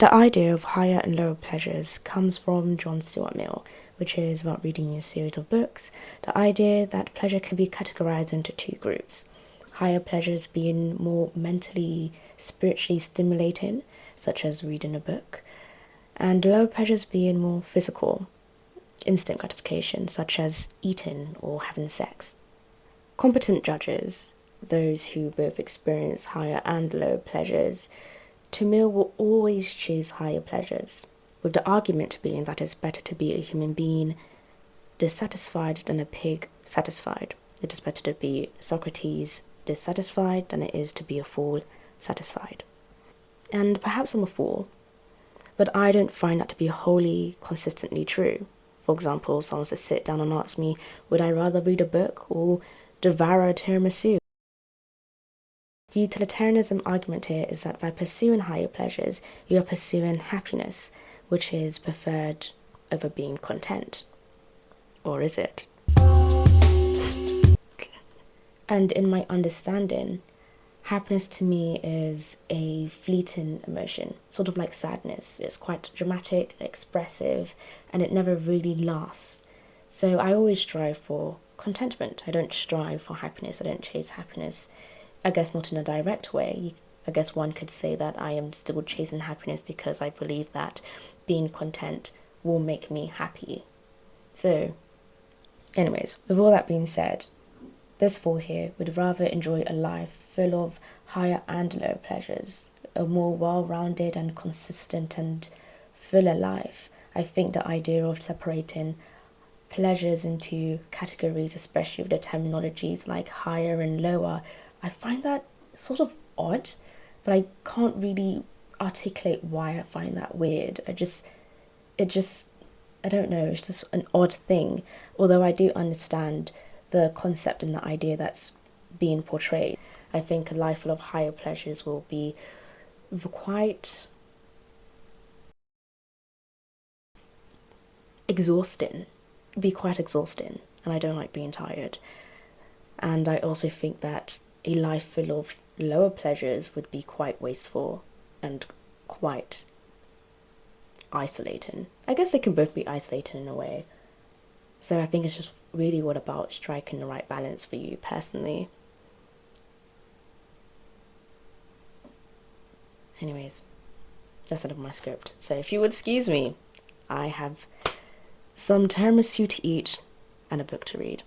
The idea of higher and lower pleasures comes from John Stuart Mill, which is about reading a series of books. The idea that pleasure can be categorized into two groups. Higher pleasures being more mentally, spiritually stimulating, such as reading a book, and lower pleasures being more physical, instant gratification, such as eating or having sex. Competent judges, those who both experience higher and lower pleasures, to Mill will always choose higher pleasures, with the argument being that it's better to be a human being dissatisfied than a pig satisfied. It is better to be Socrates dissatisfied than it is to be a fool satisfied. And perhaps I'm a fool, but I don't find that to be wholly consistently true. For example, someone to sit down and ask me, would I rather read a book or devour a tiramisu? The utilitarianism argument here is that by pursuing higher pleasures, you are pursuing happiness, which is preferred over being content. Or is it? And in my understanding, happiness to me is a fleeting emotion, sort of like sadness. It's quite dramatic, expressive, and it never really lasts. So I always strive for contentment. I don't strive for happiness. I don't chase happiness. I guess not in a direct way. I guess one could say that I am still chasing happiness because I believe that being content will make me happy. So, anyways, with all that being said, this fool here would rather enjoy a life full of higher and lower pleasures, a more well-rounded and consistent and fuller life. I think the idea of separating pleasures into categories, especially with the terminologies like higher and lower, I find that sort of odd, but I can't really articulate why I find that weird. I don't know, it's just an odd thing. Although I do understand the concept and the idea that's being portrayed. I think a life full of higher pleasures will be quite exhausting. And I don't like being tired. And I also think that a life full of lower pleasures would be quite wasteful and quite isolating. I guess they can both be isolating in a way. So I think it's just really all about striking the right balance for you personally. Anyways, that's the end of my script. So if you would excuse me, I have some tiramisu to eat and a book to read.